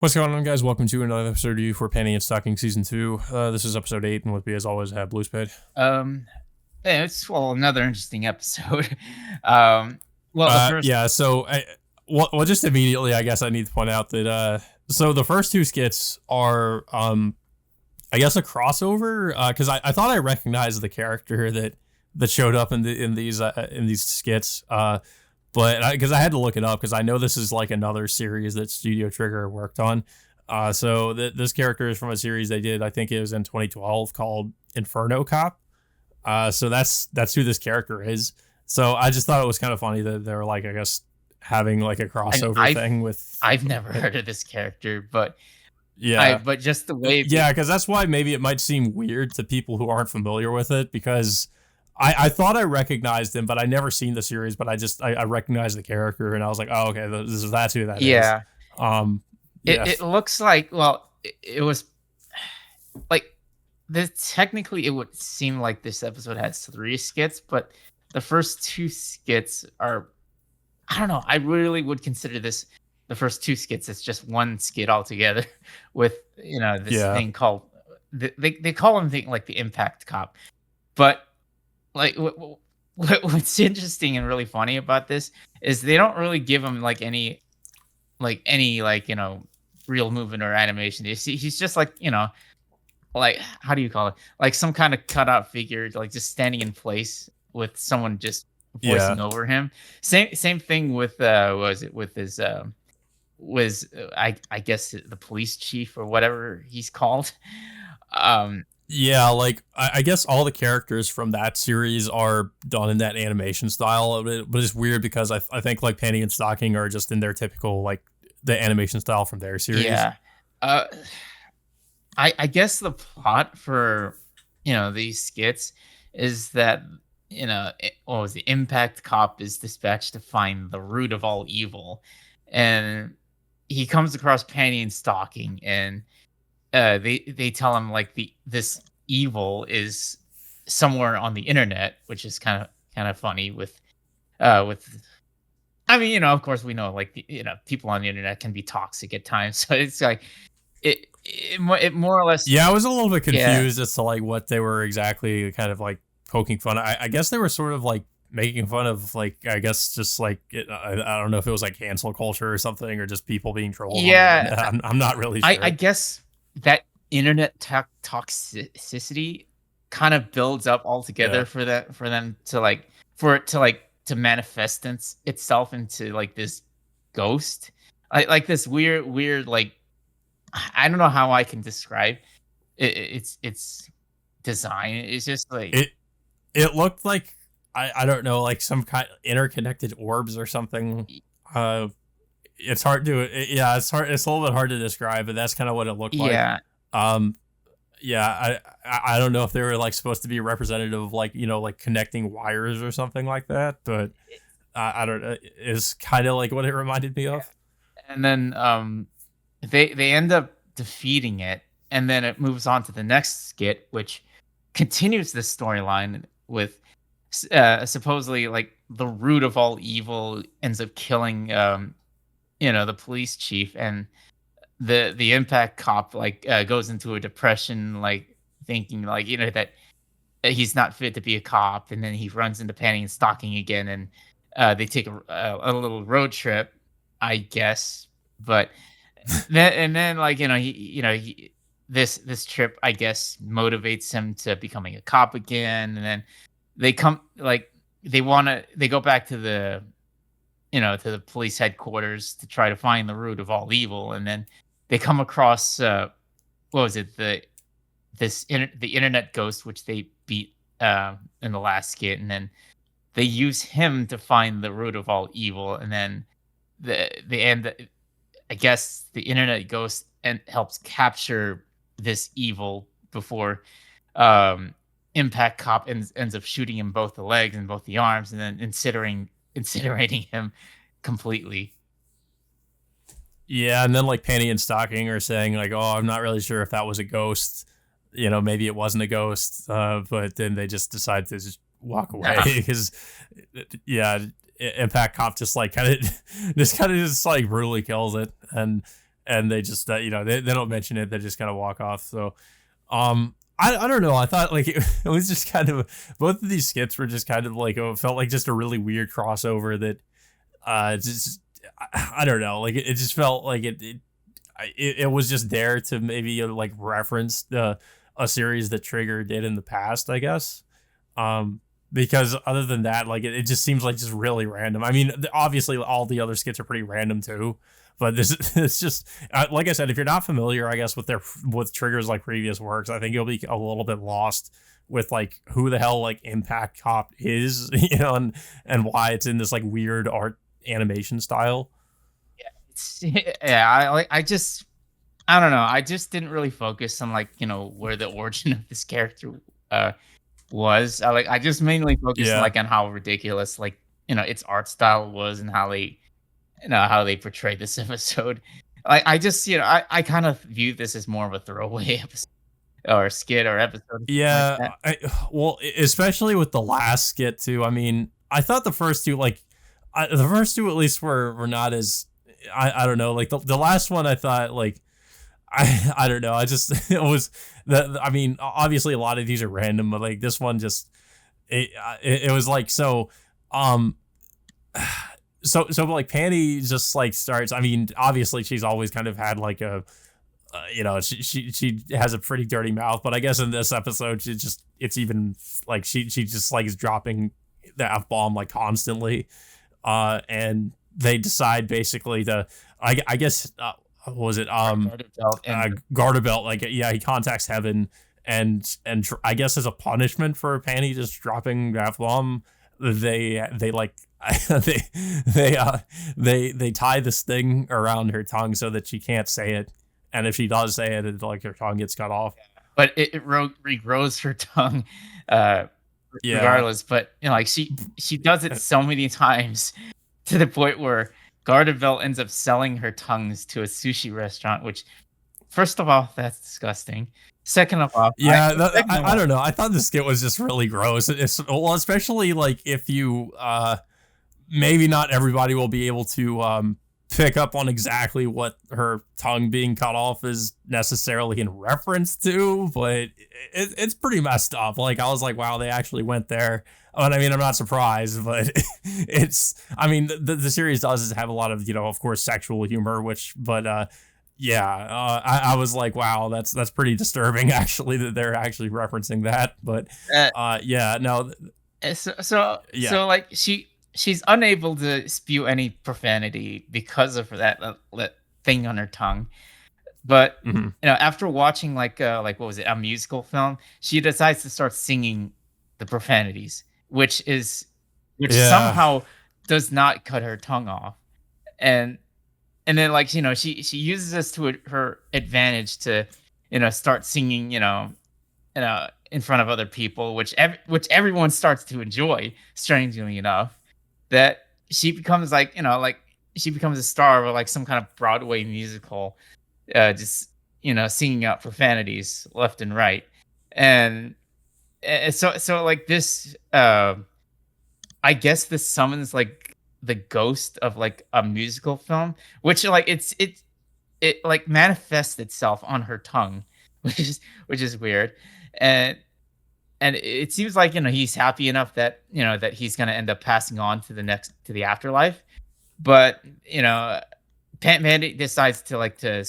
What's going on, guys? Welcome to another episode of You for Panty and Stocking Season 2. This is episode 8, and with me, as always, I have Blue Spade. Um, yeah, it's another interesting episode. Um, well, the first, Yeah, so, just immediately, I guess I need to point out that, so the first two skits are, I guess, a crossover, because I thought I recognized the character that showed up in these skits, but because I had to look it up because I know this is like another series that Studio Trigger worked on. So this character is from a series they did, I think it was in 2012, called Inferno Cop. So that's who this character is. So I just thought it was kind of funny that they were like, I guess, having like a crossover thing with. I've never heard of this character, but yeah, but just the way, yeah, because that's why maybe it might seem weird to people who aren't familiar with it because. I thought I recognized him, but I never seen the series. But I recognized the character, and I was like, oh, okay, that's who that is. yeah. Yeah. It looks like it was like this. Technically, it would seem like this episode has 3 skits, but the first 2 skits are, I don't know. I really would consider the first 2 skits as just one skit altogether, with this thing called they call him like the Impact Cop, but. Like what's interesting and really funny about this is they don't really give him like any real movement or animation. You see, he's just like like, how do you call it, like some kind of cutout figure, like just standing in place with someone just voicing over him. Same thing with was it with his I guess the police chief or whatever he's called. Yeah, like I guess all the characters from that series are done in that animation style, but it's weird because I think like Panty and Stocking are just in their typical like the animation style from their series. Yeah, I guess the plot for these skits is that what was the Impact Cop is dispatched to find the root of all evil, and he comes across Panty and Stocking and. They tell him like this evil is somewhere on the internet, which is kind of funny with I mean, of course we know like people on the internet can be toxic at times, so it's like it more or less. Yeah, I was a little bit confused as to like what they were exactly kind of like poking fun. I guess they were sort of like making fun of like, I guess just like I don't know if it was like cancel culture or something or just people being trolls. Yeah, I'm not really sure. I guess that internet toxicity kind of builds up all together for them to manifest itself into like this ghost, like this weird like, I don't know how I can describe its design. It's just like it looked like I don't know, like some kind of interconnected orbs or something. It's hard to it's a little bit hard to describe, but that's kind of what it looked like. Yeah, I don't know if they were like supposed to be representative of like like connecting wires or something like that, but I don't know. It's kind of like what it reminded me of. And then they end up defeating it, and then it moves on to the next skit, which continues this storyline with supposedly like the root of all evil ends up killing the police chief, and the Impact Cop like goes into a depression, like thinking like that he's not fit to be a cop, and then he runs into Panty and Stocking again, and they take a little road trip, I guess. But then like this trip, I guess, motivates him to becoming a cop again, and then they go back to the to the police headquarters to try to find the root of all evil, and then they come across what was it, the internet ghost, which they beat in the last skit, and then they use him to find the root of all evil, and then the end. I guess the internet ghost helps capture this evil before Impact Cop ends up shooting him both the legs and both the arms, and then incinerating him completely. Yeah, and then like Panty and Stocking are saying like, "Oh, I'm not really sure if that was a ghost. Maybe it wasn't a ghost." But then they just decide to just walk away because, Impact Cop just like kind of just like brutally kills it, and and they just they don't mention it. They just kind of walk off. So I don't know. I thought like it was just kind of both of these skits were just kind of like it felt like just a really weird crossover that just I don't know. Like it just felt like it was just there to maybe like reference a series that Trigger did in the past, I guess. Because other than that, like it just seems like just really random. I mean, obviously all the other skits are pretty random too, but this it's just like I said, if you're not familiar, I guess with Trigger's like previous works, I think you'll be a little bit lost with like who the hell like Impact Cop is, and why it's in this like weird art animation style. Yeah, I don't know. I just didn't really focus on like where the origin of this character was. I just mainly focused Yeah. like on how ridiculous like its art style was and how they portrayed this episode. I just I kind of view this as more of a throwaway episode or skit or episode like Yeah, that. well, especially with the last skit too. I mean, I thought the first two, like, the first two at least were not as, I don't know, like the last one I thought like I don't know, I just it was I mean, obviously a lot of these are random, but like this one just it was like so um so like Panty just like starts. I mean, obviously she's always kind of had like a she has a pretty dirty mouth, but I guess in this episode it's even like she just like is dropping the F-bomb like constantly, and they decide basically to I guess what was it Garterbelt and Garterbelt, like, yeah, he contacts Heaven, and I guess as a punishment for Panty just dropping the F-bomb, they like they they tie this thing around her tongue so that she can't say it, and if she does say it, like her tongue gets cut off. but regrows her tongue uh Yeah, regardless. But like she does it so many times to the point where Garterbelt ends up selling her tongues to a sushi restaurant, which first of all, that's disgusting. Second of all, yeah. second of I all, don't know. I thought the skit was just really gross. It's well, especially like if you maybe not everybody will be able to pick up on exactly what her tongue being cut off is necessarily in reference to, but it's pretty messed up. Like I was like, wow, they actually went there. But I mean, I'm not surprised, but I mean, the series does have a lot of, of course, sexual humor, but yeah, I was like, wow, that's pretty disturbing actually that they're actually referencing that. But uh, yeah, no, yeah, so like she's unable to spew any profanity because of that thing on her tongue. But mhm. after watching like what was it, a musical film, she decides to start singing the profanities, which Yeah, somehow does not cut her tongue off. And then like she uses this to her advantage to start singing in front of other people, which everyone starts to enjoy, strangely enough, that she becomes like she becomes a star of like some kind of Broadway musical, just singing out profanities left and right. And so like this I guess this summons like the ghost of like a musical film, which like it like manifests itself on her tongue, which is weird. And it seems like he's happy enough that that he's gonna end up passing on to the afterlife. But Mandy decides to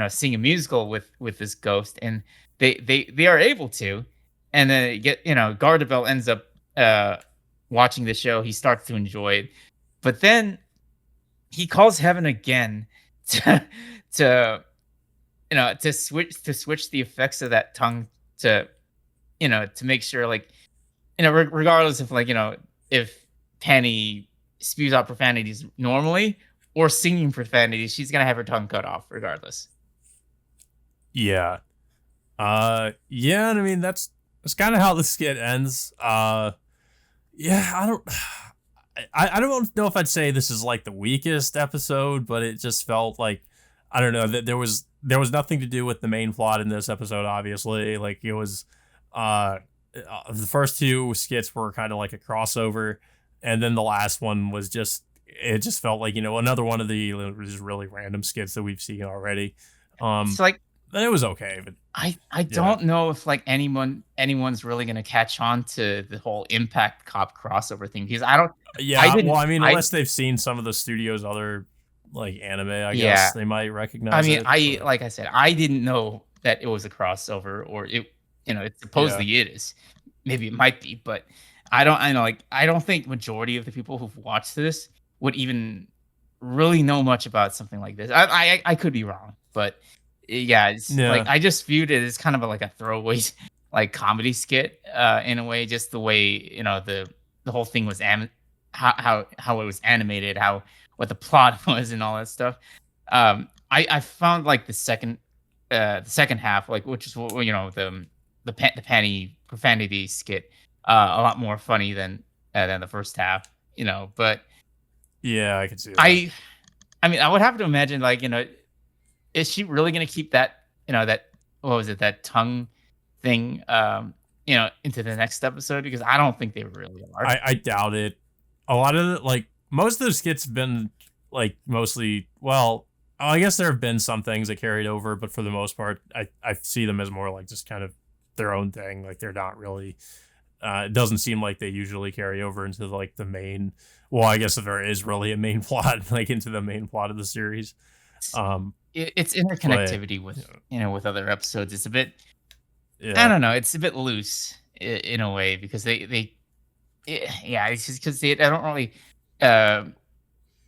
sing a musical with this ghost, and they are able to, and then Gardevel ends up watching the show. He starts to enjoy it, but then he calls Heaven again to to switch the effects of that tongue to to make sure like regardless of like if Penny spews out profanities normally or singing profanities, she's gonna have her tongue cut off regardless. yeah. Yeah, and I mean that's kind of how the skit ends. Yeah, I don't know if I'd say this is like the weakest episode, but it just felt like I don't know that there was nothing to do with the main plot in this episode. Obviously, like it was the first two skits were kind of like a crossover, and then the last one was just it just felt like, another one of the just really random skits that we've seen already. It's Um, like and it was okay, but I yeah. don't know if like anyone's really gonna catch on to the whole Impact Cop crossover thing because I Yeah, well, didn't I mean, I unless they've seen some of the studio's other like anime, I guess yeah. they might I recognize mean, it. I But like I said, I didn't know that it was a crossover or it yeah, supposedly it is. Maybe it might be, but I know like I don't think majority of the people who've watched this would even really know much about something like this. I could be wrong, but yeah, it's like yeah, I just viewed it as kind of like a throwaway like comedy skit in a way, just the way, the whole thing was how it was animated, how what the plot was and all that stuff. I found like the second half, like which is the panty profanity skit, a lot more funny than the first half, But yeah, I can see that. I I mean, I would have to imagine like is she really gonna keep that that what was it that tongue thing into the next episode because I don't think they really are. I doubt it. A lot of the, like most of the skits have been like mostly, well, I guess there have been some things that carried over, but for the most part, I see them as more like just kind of their own thing. Like they're not really. It doesn't seem like they usually carry over into like the main. Well, I guess if there is really a main plot, like into the main plot of the series. It's, Um, it's but interconnectivity with with other episodes. It's a bit I yeah, don't know. It's a bit loose in a way because yeah, it's just because I don't really uh,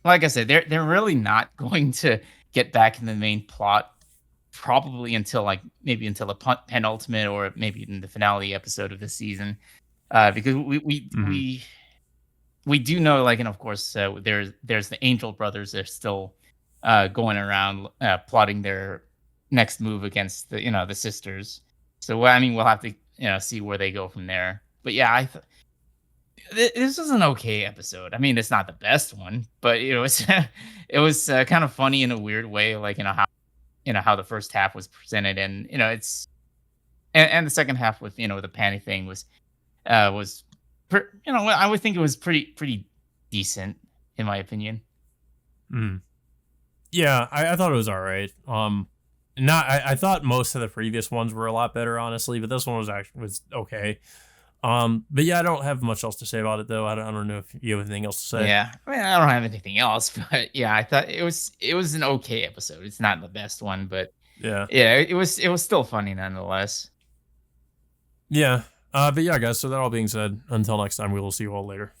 like I said, they're really not going to get back in the main plot probably until like maybe until the penultimate or maybe in the finale episode of the season. Because hmm we do know like and of course there's the Angel brothers. They're still going around plotting their next move against the sisters. So well, I mean we'll have to see where they go from there. But yeah, this was an okay episode. I mean, it's not the best one, but it's it was kind of funny in a weird way, like how how the first half was presented, and it's and the second half with the panty thing was I would think it was pretty decent in my opinion. hmm yeah, I thought it was all right. Not I thought most of the previous ones were a lot better, honestly, but this one was okay. But yeah, I don't have much else to say about it though. I don't know if you have anything else to say. Yeah, I mean, I don't have anything else, but yeah, I thought it was an okay episode. It's not the best one, but Yeah, yeah, it was still funny nonetheless. yeah. But yeah, guys. So that all being said, until next time, we will see you all later.